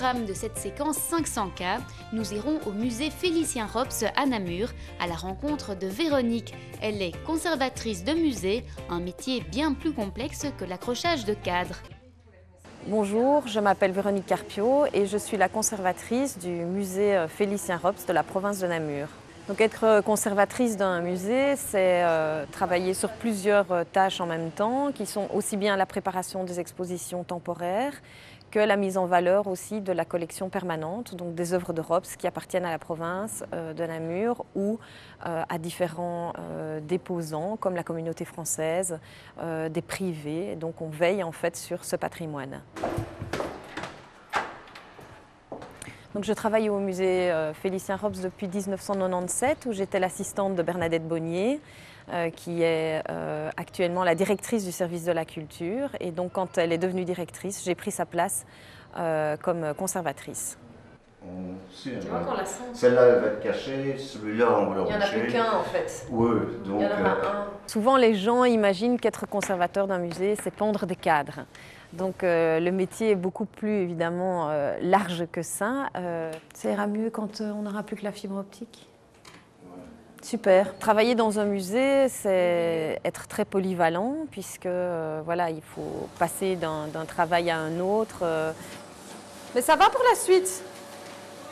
programme de cette séquence 500K, nous irons au musée Félicien Rops à Namur, à la rencontre de Véronique. Elle est conservatrice de musée, un métier bien plus complexe que l'accrochage de cadres. Bonjour, je m'appelle Véronique Carpiot et je suis la conservatrice du musée Félicien Rops de la province de Namur. Donc être conservatrice d'un musée, c'est travailler sur plusieurs tâches en même temps, qui sont aussi bien la préparation des expositions temporaires que la mise en valeur aussi de la collection permanente, donc des œuvres de Rops qui appartiennent à la province de Namur ou à différents déposants comme la communauté française, des privés. Donc on veille en fait sur ce patrimoine. Donc je travaille au musée Félicien Rops depuis 1997 où j'étais l'assistante de Bernadette Bonnier qui est actuellement la directrice du service de la culture. Et donc quand elle est devenue directrice, j'ai pris sa place comme conservatrice. Tu vois qu'on la sent. Celle-là elle va être cachée, celui-là on va le Il n'y en a plus qu'un en fait. Oui, donc. Il y en aura un. Souvent les gens imaginent qu'être conservateur d'un musée, c'est pondre des cadres. Donc le métier est beaucoup plus évidemment large que ça. Ça ira mieux quand on n'aura plus que la fibre optique. Ouais. Super. Travailler dans un musée, c'est être très polyvalent puisque voilà, il faut passer d'un travail à un autre. Mais ça va pour la suite?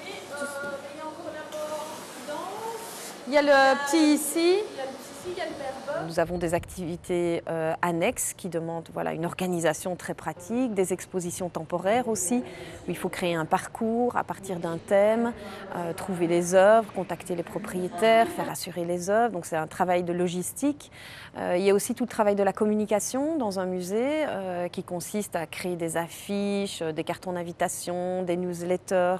Oui, il y a encore la porte danse. Il y a le petit ici. Il y a le verbe. Nous avons des activités annexes qui demandent voilà, une organisation très pratique, des expositions temporaires aussi, où il faut créer un parcours à partir d'un thème, trouver les œuvres, contacter les propriétaires, faire assurer les œuvres. Donc c'est un travail de logistique. Il y a aussi tout le travail de la communication dans un musée qui consiste à créer des affiches, des cartons d'invitation, des newsletters,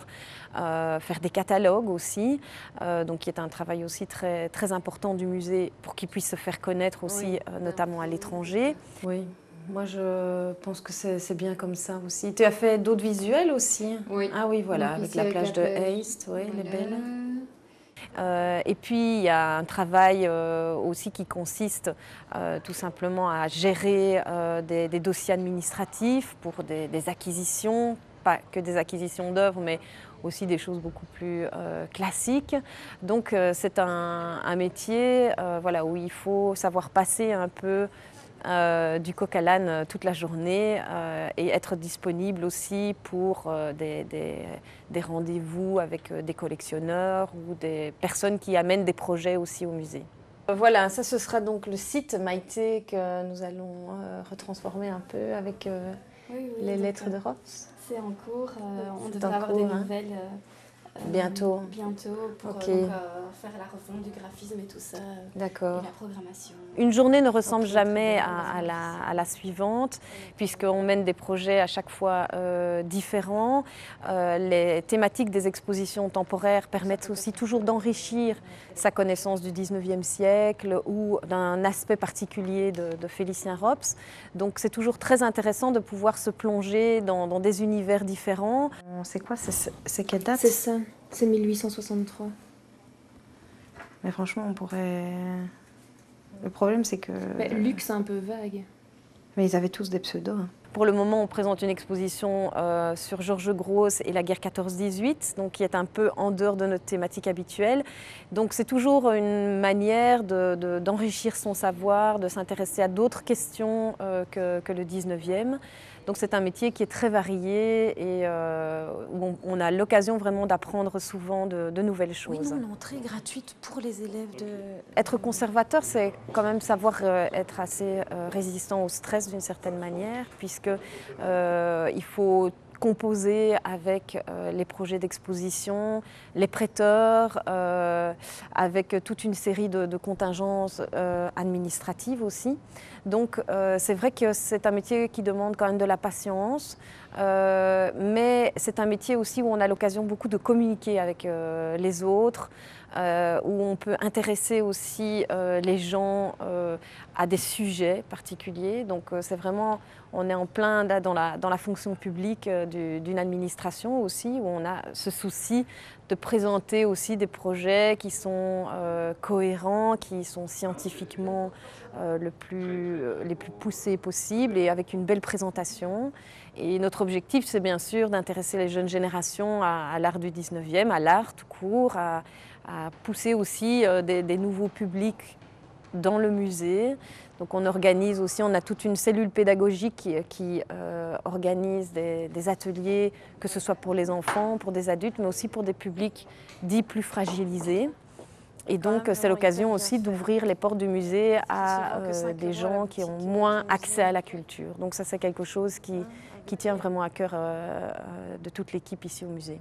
faire des catalogues aussi, donc qui est un travail aussi très, très important du musée pour qu'il puisse se faire connaître aussi, oui, notamment à l'étranger. Oui, moi je pense que c'est bien comme ça aussi. Tu as fait d'autres visuels aussi? Oui. Ah oui, voilà, avec la plage de Heist, oui, elle est belle. Et puis il y a un travail aussi qui consiste tout simplement à gérer des dossiers administratifs pour des acquisitions, pas que des acquisitions d'œuvres, mais aussi des choses beaucoup plus classiques. Donc c'est un métier voilà, où il faut savoir passer un peu du coq à l'âne toute la journée et être disponible aussi pour des rendez-vous avec des collectionneurs ou des personnes qui amènent des projets aussi au musée. Voilà, ça ce sera donc le site Maïté que nous allons retransformer un peu avec les lettres de Rops. C'est en cours, on devrait avoir des nouvelles bientôt pour okay. Faire la refonte du graphisme et tout ça, d'accord. Et la programmation. Une journée ne ressemble jamais à la suivante, puisqu'on mène des projets à chaque fois différents. Les thématiques des expositions temporaires permettent aussi toujours d'enrichir sa connaissance du 19e siècle ou d'un aspect particulier de Félicien Rops. Donc c'est toujours très intéressant de pouvoir se plonger dans des univers différents. C'est quoi? C'est quelle date? C'est ça, c'est 1863. Mais franchement, on pourrait... Le problème, c'est que... Mais Luc, c'est un peu vague. Mais ils avaient tous des pseudos. Pour le moment, on présente une exposition sur Georges Gros et la guerre 14-18, donc qui est un peu en dehors de notre thématique habituelle. Donc c'est toujours une manière d'enrichir son savoir, de s'intéresser à d'autres questions que le 19e. Donc c'est un métier qui est très varié et où on a l'occasion vraiment d'apprendre souvent de nouvelles choses. Oui, non, l'entrée est gratuite pour les élèves. Être conservateur, c'est quand même savoir être assez résistant au stress d'une certaine manière, puisque il faut composer avec les projets d'exposition, les prêteurs, avec toute une série de contingences administratives aussi. Donc c'est vrai que c'est un métier qui demande quand même de la patience, mais c'est un métier aussi où on a l'occasion beaucoup de communiquer avec les autres, où on peut intéresser aussi les gens à des sujets particuliers. Donc c'est vraiment, on est en plein là, dans la fonction publique d'une administration aussi, où on a ce souci de présenter aussi des projets qui sont cohérents, qui sont scientifiquement les plus poussés possibles et avec une belle présentation. Et notre objectif, c'est bien sûr d'intéresser les jeunes générations à l'art du 19e, à l'art tout court, à pousser aussi des nouveaux publics dans le musée. Donc on organise aussi, on a toute une cellule pédagogique qui organise des ateliers, que ce soit pour les enfants, pour des adultes, mais aussi pour des publics dits plus fragilisés. Et donc c'est l'occasion aussi d'ouvrir les portes du musée à des gens qui ont moins accès à la culture. Donc ça c'est quelque chose qui tient vraiment à cœur de toute l'équipe ici au musée.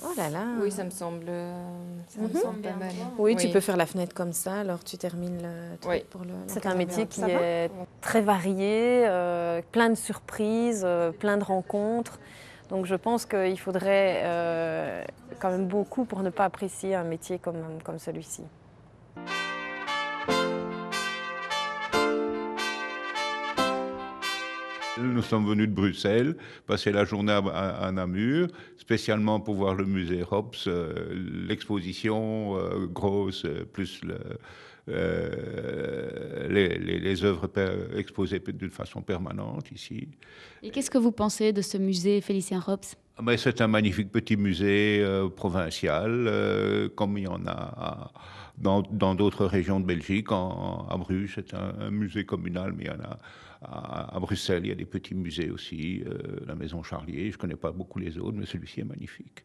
Oh là là. Oui, ça me semble pas mal. Oui, tu peux faire la fenêtre comme ça, alors tu termines le truc pour le... C'est un métier qui est très varié, plein de surprises, plein de rencontres. Donc je pense qu'il faudrait quand même beaucoup pour ne pas apprécier un métier comme celui-ci. Nous sommes venus de Bruxelles, passer la journée à Namur, spécialement pour voir le musée Rops, l'exposition grosse, plus les œuvres exposées d'une façon permanente ici. Et qu'est-ce que vous pensez de ce musée Félicien Rops? C'est un magnifique petit musée provincial, comme il y en a dans d'autres régions de Belgique. À Bruges, c'est un musée communal, mais il y en a à Bruxelles, il y a des petits musées aussi, la Maison Charlier. Je ne connais pas beaucoup les autres, mais celui-ci est magnifique.